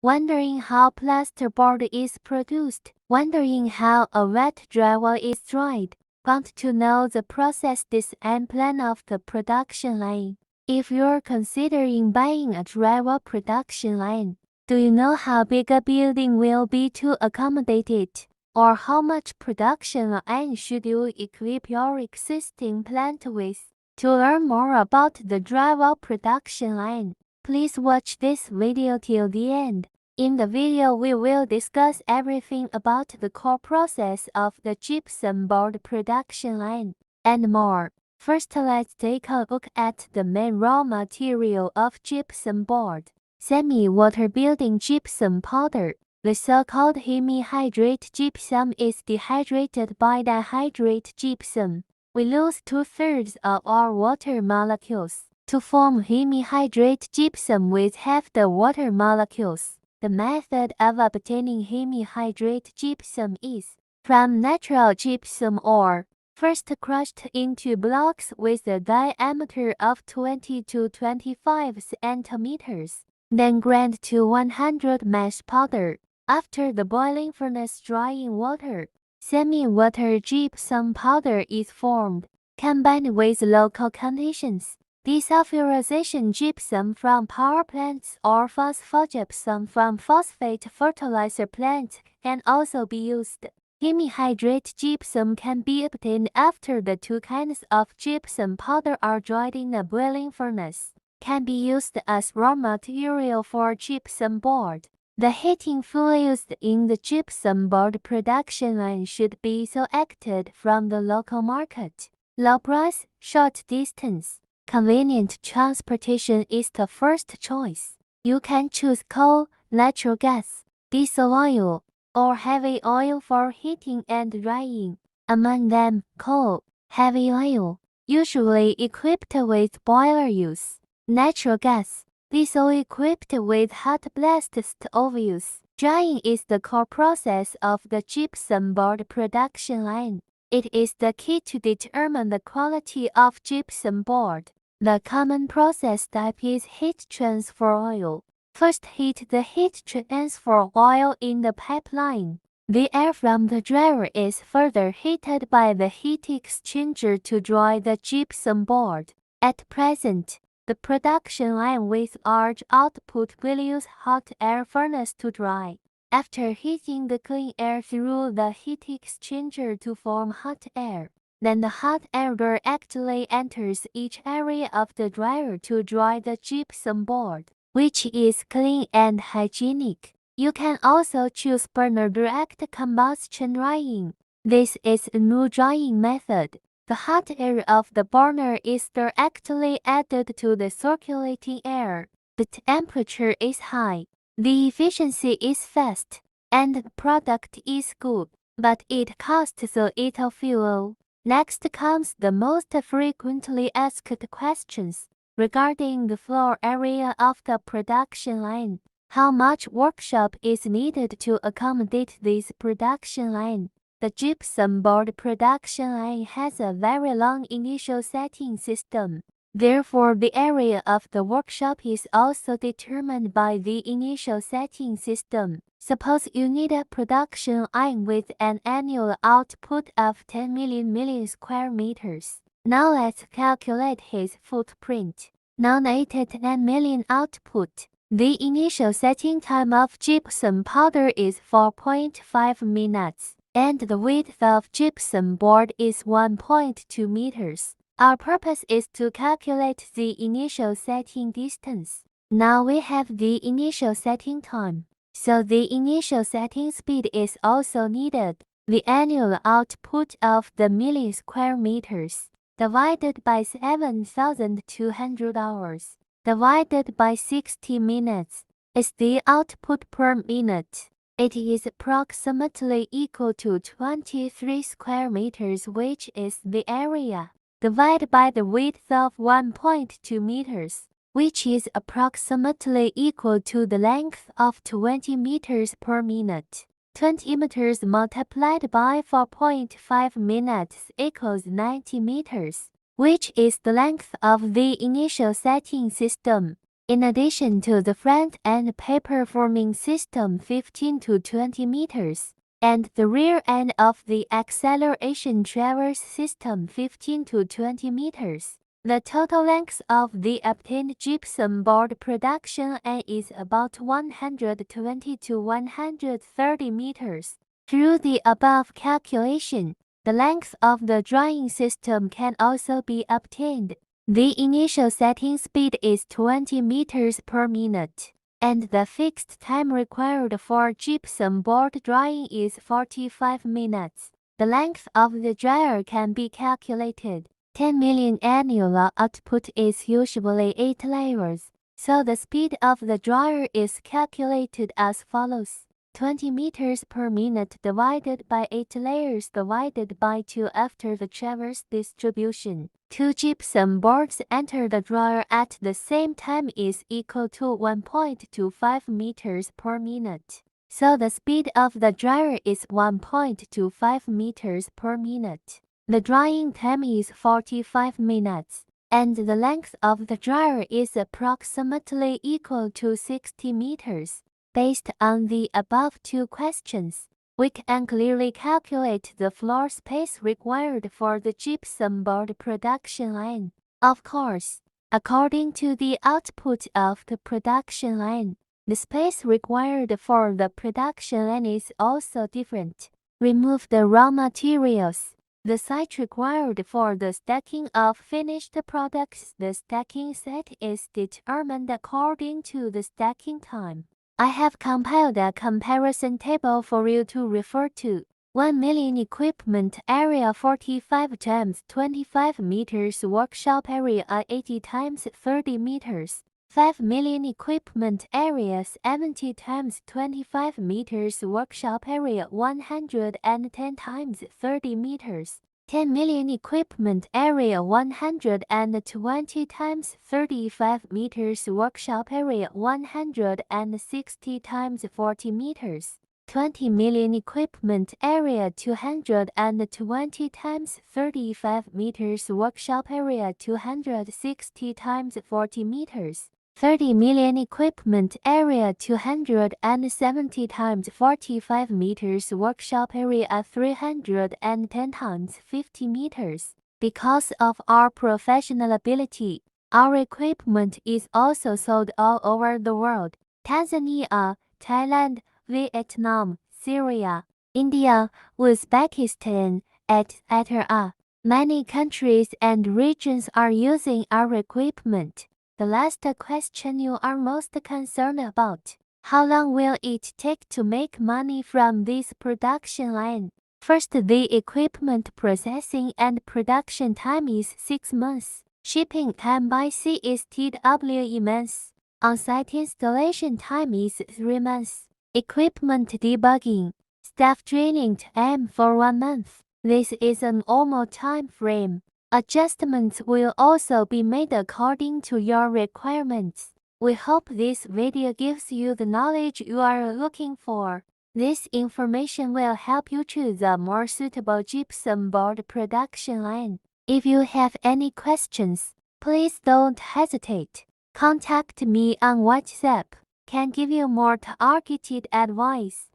Wondering how plasterboard is produced? Wondering how a wet drywall is dried? Want to know the process and plan of the production line? If you're considering buying a drywall production line, do you know how big a building will be to accommodate it? Or how much production line should you equip your existing plant with? To learn more about the drywall production line, please watch this video till the end. In the video we will discuss everything about the core process of the gypsum board production line, and more. First let's take a look at the main raw material of gypsum board. Semi-water building gypsum powder. The so-called hemihydrate gypsum is dehydrated by dihydrate gypsum. We lose 2/3 of our water molecules. To form hemihydrate gypsum with half the water molecules, the method of obtaining hemihydrate gypsum is from natural gypsum ore, first crushed into blocks with a diameter of 20 to 25 centimeters, then ground to 100 mesh powder. After the boiling furnace drying water, semi-water gypsum powder is formed. Combined with local conditions, desulfurization gypsum from power plants or phosphogypsum from phosphate fertilizer plants can also be used. Hemihydrate gypsum can be obtained after the two kinds of gypsum powder are dried in a boiling furnace. Can be used as raw material for gypsum board. The heating fuel used in the gypsum board production line should be selected from the local market. Low price, short distance, convenient transportation is the first choice. You can choose coal, natural gas, diesel oil, or heavy oil for heating and drying. Among them, coal, heavy oil, usually equipped with boiler use. Natural gas, diesel equipped with hot blast stove use. Drying is the core process of the gypsum board production line. It is the key to determine the quality of gypsum board. The common process type is heat transfer oil. First heat the heat transfer oil in the pipeline. The air from the dryer is further heated by the heat exchanger to dry the gypsum board. At present, the production line with large output will use hot air furnace to dry. After heating the clean air through the heat exchanger to form hot air, then the hot air directly enters each area of the dryer to dry the gypsum board, which is clean and hygienic. You can also choose burner direct combustion drying. This is a new drying method. The hot air of the burner is directly added to the circulating air. The temperature is high, the efficiency is fast, and the product is good, but it costs a little fuel. Next comes the most frequently asked questions regarding the floor area of the production line. How much workshop is needed to accommodate this production line? The gypsum board production line has a very long initial setting system. Therefore, the area of the workshop is also determined by the initial setting system. Suppose you need a production line with an annual output of 10 million square meters. Now let's calculate his footprint. Non-rated 10 million output. The initial setting time of gypsum powder is 4.5 minutes, and the width of gypsum board is 1.2 meters. Our purpose is to calculate the initial setting distance. Now we have the initial setting time, so the initial setting speed is also needed. The annual output of the million square meters divided by 7,200 hours divided by 60 minutes is the output per minute. It is approximately equal to 23 square meters, which is the area, divided by the width of 1.2 meters, which is approximately equal to the length of 20 meters per minute. 20 meters multiplied by 4.5 minutes equals 90 meters, which is the length of the initial setting system. In addition to the front-end paper forming system 15 to 20 meters, and the rear end of the acceleration traverse system 15 to 20 meters. The total length of the obtained gypsum board production line is about 120 to 130 meters. Through the above calculation, the length of the drying system can also be obtained. The initial setting speed is 20 meters per minute, and the fixed time required for gypsum board drying is 45 minutes. The length of the dryer can be calculated. 10 million annual output is usually 8 layers, so the speed of the dryer is calculated as follows. 20 meters per minute divided by 8 layers divided by 2 after the traverse distribution. 2 gypsum boards enter the dryer at the same time is equal to 1.25 meters per minute. So the speed of the dryer is 1.25 meters per minute. The drying time is 45 minutes, and the length of the dryer is approximately equal to 60 meters. Based on the above two questions, we can clearly calculate the floor space required for the gypsum board production line. Of course, according to the output of the production line, the space required for the production line is also different. Remove the raw materials. The site required for the stacking of finished products. The stacking set is determined according to the stacking time. I have compiled a comparison table for you to refer to. 1 million equipment area 45 times 25 meters workshop area 80 times 30 meters. 5 million equipment area 70 times 25 meters workshop area 110 times 30 meters. 10 million equipment area 120 times 35 meters workshop area 160 times 40 meters. 20 million equipment area 220 times 35 meters workshop area 260 times 40 meters. 30 million equipment area 270 times 45 meters workshop area 310 times 50 meters. Because of our professional ability, our equipment is also sold all over the world. Tanzania, Thailand, Vietnam, Syria, India, Uzbekistan, etc. Many countries and regions are using our equipment. The last question you are most concerned about. How long will it take to make money from this production line? First, the equipment processing and production time is 6 months. Shipping time by sea is TWE months. On-site installation time is 3 months. Equipment debugging, staff training time for 1 month. This is a normal time frame. Adjustments will also be made according to your requirements. We hope this video gives you the knowledge you are looking for. This information will help you choose a more suitable gypsum board production line. If you have any questions, please don't hesitate. Contact me on WhatsApp. Can give you more targeted advice.